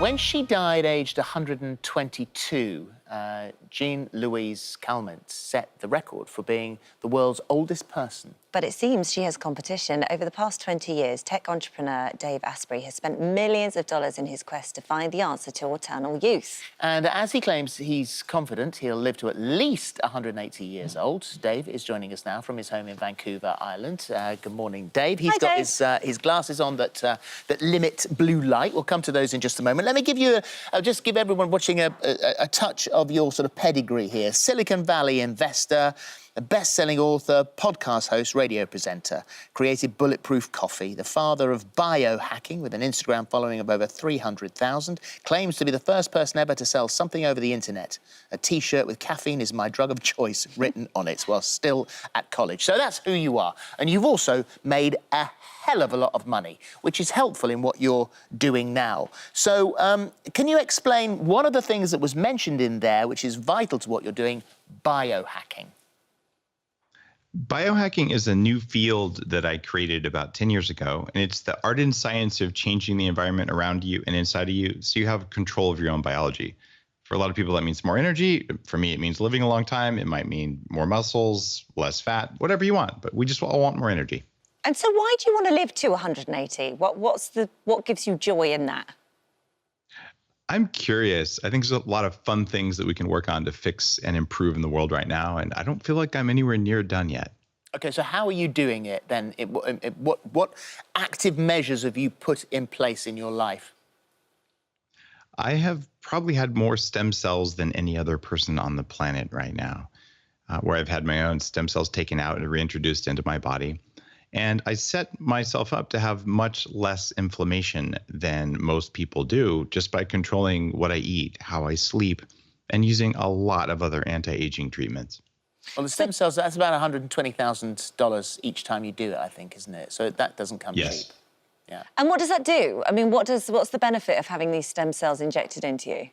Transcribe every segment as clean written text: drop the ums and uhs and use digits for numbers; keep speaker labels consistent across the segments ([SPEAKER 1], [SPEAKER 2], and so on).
[SPEAKER 1] When she died aged 122, Jean-Louise Calment set the record for being the world's oldest person.
[SPEAKER 2] But it seems she has competition. Over the past 20 years, tech entrepreneur Dave Asprey has spent millions of dollars in his quest to find the answer to eternal youth.
[SPEAKER 1] And as he claims he's confident he'll live to at least 180 years old, Dave is joining us now from his home in Vancouver Island. Good morning, Dave. He's got his glasses on that limit blue light. We'll come to those in just a moment. Let me give you, just give everyone watching a touch of your sort of pedigree here. Silicon Valley investor, a best-selling author, podcast host, radio presenter, created Bulletproof Coffee, the father of biohacking with an Instagram following of over 300,000, claims to be the first person ever to sell something over the internet. A T-shirt with "Caffeine is my drug of choice" written on it while still at college. So that's who you are. And you've also made a hell of a lot of money, which is helpful in what you're doing now. So can you explain one of the things that was mentioned in there, which is vital to what you're doing, biohacking?
[SPEAKER 3] Biohacking is a new field that I created about 10 years ago, and it's the art and science of changing the environment around you and inside of you so you have control of your own biology. For a lot of people, that means more energy. For me, it means living a long time. It might mean more muscles, less fat, whatever you want, but we just all want more energy.
[SPEAKER 2] And so why do you want to live to 180? What gives you joy in that?
[SPEAKER 3] I'm curious. I think there's a lot of fun things that we can work on to fix and improve in the world right now, and I don't feel like I'm anywhere near done yet.
[SPEAKER 1] Okay, so how are you doing it then? What active measures have you put in place in your life?
[SPEAKER 3] I have probably had more stem cells than any other person on the planet right now, where I've had my own stem cells taken out and reintroduced into my body. And I set myself up to have much less inflammation than most people do just by controlling what I eat, how I sleep, and using a lot of other anti-aging treatments.
[SPEAKER 1] Well, the stem cells, that's about $120,000 each time you do it, I think, isn't it? So that doesn't come cheap. Yeah.
[SPEAKER 2] And what does that do? I mean, what's the benefit of having these stem cells injected into you?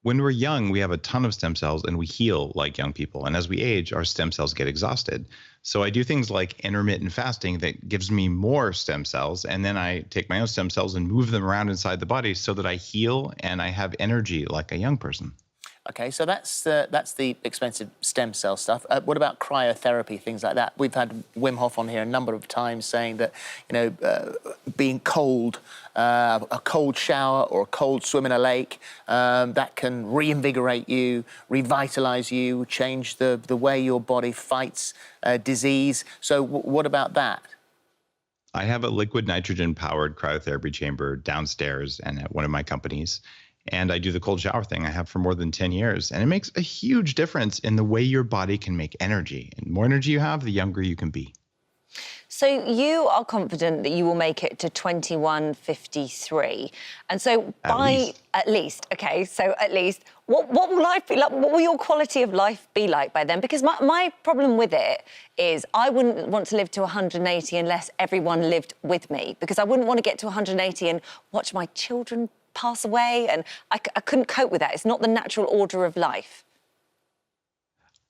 [SPEAKER 3] When we're young, we have a ton of stem cells and we heal like young people. And as we age, our stem cells get exhausted. So I do things like intermittent fasting that gives me more stem cells. And then I take my own stem cells and move them around inside the body so that I heal and I have energy like a young person.
[SPEAKER 1] Okay, so that's the expensive stem cell stuff. What about cryotherapy, things like that? We've had Wim Hof on here a number of times saying that, you know, being cold, a cold shower or a cold swim in a lake, that can reinvigorate you, revitalize you, change the way your body fights disease. So what about that?
[SPEAKER 3] I have a liquid nitrogen-powered cryotherapy chamber downstairs and at one of my companies. And I do the cold shower thing I have for more than 10 years. And it makes a huge difference in the way your body can make energy. And the more energy you have, the younger you can be.
[SPEAKER 2] So you are confident that you will make it to 2153. And so at least, what will life be like? What will your quality of life be like by then? Because my problem with it is I wouldn't want to live to 180 unless everyone lived with me, because I wouldn't want to get to 180 and watch my children pass away, and I couldn't cope with that. It's not the natural order of life.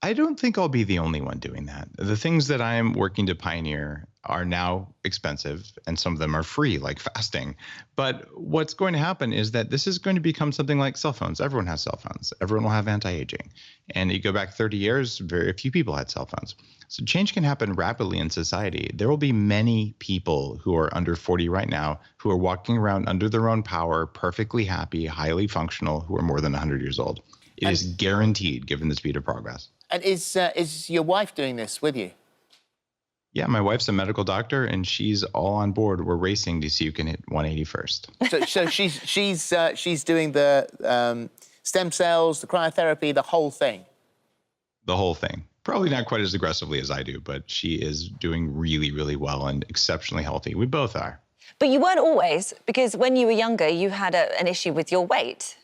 [SPEAKER 3] I don't think I'll be the only one doing that. The things that I'm working to pioneer are now expensive, and some of them are free, like fasting. But what's going to happen is that this is going to become something like cell phones. Everyone has cell phones. Everyone will have anti-aging. And you go back 30 years, very few people had cell phones. So change can happen rapidly in society. There will be many people who are under 40 right now who are walking around under their own power, perfectly happy, highly functional, who are more than 100 years old. It is guaranteed, given the speed of progress. And
[SPEAKER 1] is your wife doing this with you?
[SPEAKER 3] Yeah, my wife's a medical doctor, and she's all on board. We're racing to see who can hit 180 first.
[SPEAKER 1] So she's doing the stem cells, the cryotherapy, the whole thing.
[SPEAKER 3] The whole thing. Probably not quite as aggressively as I do, but she is doing really, really well and exceptionally healthy. We both are.
[SPEAKER 2] But you weren't always, because when you were younger, you had an issue with your weight.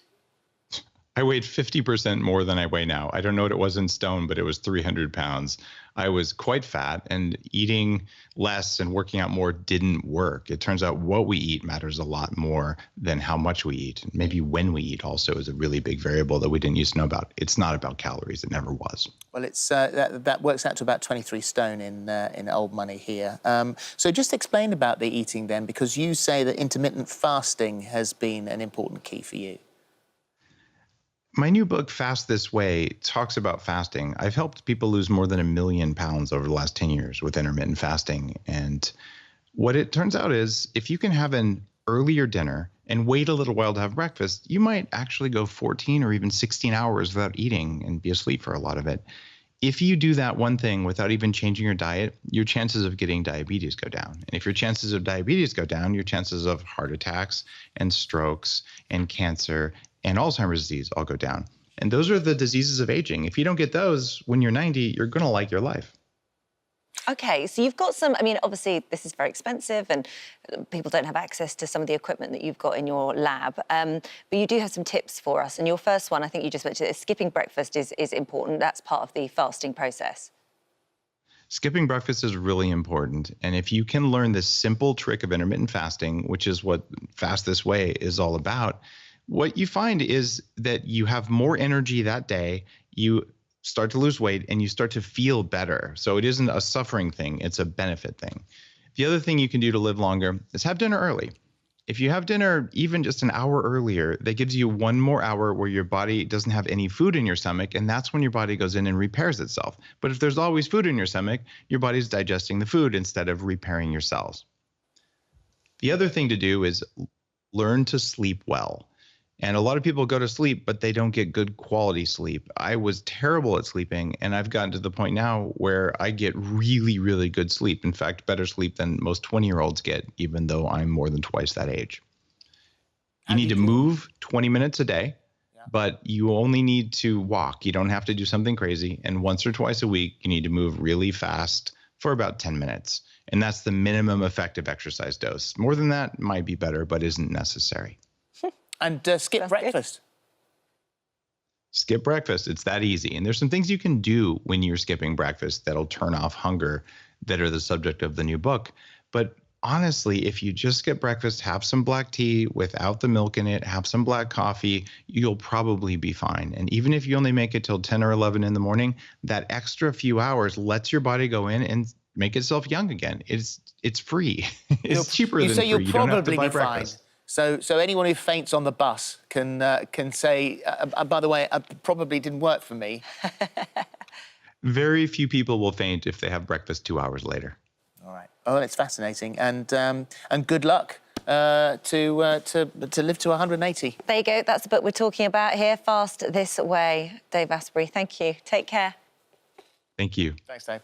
[SPEAKER 3] I weighed 50% more than I weigh now. I don't know what it was in stone, but it was 300 pounds. I was quite fat, and eating less and working out more didn't work. It turns out what we eat matters a lot more than how much we eat. Maybe when we eat also is a really big variable that we didn't used to know about. It's not about calories. It never was.
[SPEAKER 1] Well, it's that works out to about 23 stone in old money here. So just explain about the eating then, because you say that intermittent fasting has been an important key for you.
[SPEAKER 3] My new book, Fast This Way, talks about fasting. I've helped people lose more than 1 million pounds over the last 10 years with intermittent fasting. And what it turns out is if you can have an earlier dinner and wait a little while to have breakfast, you might actually go 14 or even 16 hours without eating and be asleep for a lot of it. If you do that one thing without even changing your diet, your chances of getting diabetes go down. And if your chances of diabetes go down, your chances of heart attacks and strokes and cancer and Alzheimer's disease all go down. And those are the diseases of aging. If you don't get those when you're 90, you're going to like your life.
[SPEAKER 2] Okay, so you've got some, I mean, obviously this is very expensive and people don't have access to some of the equipment that you've got in your lab, but you do have some tips for us. And your first one, I think you just mentioned, is skipping breakfast is important. That's part of the fasting process.
[SPEAKER 3] Skipping breakfast is really important. And if you can learn this simple trick of intermittent fasting, which is what Fast This Way is all about, what you find is that you have more energy that day, you start to lose weight, and you start to feel better. So it isn't a suffering thing, it's a benefit thing. The other thing you can do to live longer is have dinner early. If you have dinner even just an hour earlier, that gives you 1 more hour where your body doesn't have any food in your stomach, and that's when your body goes in and repairs itself. But if there's always food in your stomach, your body's digesting the food instead of repairing your cells. The other thing to do is learn to sleep well. And a lot of people go to sleep, but they don't get good quality sleep. I was terrible at sleeping, and I've gotten to the point now where I get really, really good sleep. In fact, better sleep than most 20-year-olds get, even though I'm more than twice that age. You need to move 20 minutes a day, but you only need to walk. You don't have to do something crazy. And once or twice a week, you need to move really fast for about 10 minutes. And that's the minimum effective exercise dose. More than that might be better, but isn't necessary.
[SPEAKER 1] And skip breakfast.
[SPEAKER 2] Good.
[SPEAKER 3] Skip breakfast. It's that easy. And there's some things you can do when you're skipping breakfast that'll turn off hunger that are the subject of the new book. But honestly, if you just skip breakfast, have some black tea without the milk in it, have some black coffee, you'll probably be fine. And even if you only make it till 10 or 11 in the morning, that extra few hours lets your body go in and make itself young again. It's free. It's cheaper than free.
[SPEAKER 1] You'll
[SPEAKER 3] You don't have to
[SPEAKER 1] probably
[SPEAKER 3] buy
[SPEAKER 1] be fine.
[SPEAKER 3] breakfast.
[SPEAKER 1] So anyone who faints on the bus can say, by the way, it probably didn't work for me.
[SPEAKER 3] Very few people will faint if they have breakfast 2 hours later.
[SPEAKER 1] All right. Oh, it's fascinating, and good luck to live to 180.
[SPEAKER 2] There you go. That's the book we're talking about here. Fast This Way. Dave Asprey, thank you. Take care.
[SPEAKER 3] Thank you.
[SPEAKER 1] Thanks, Dave.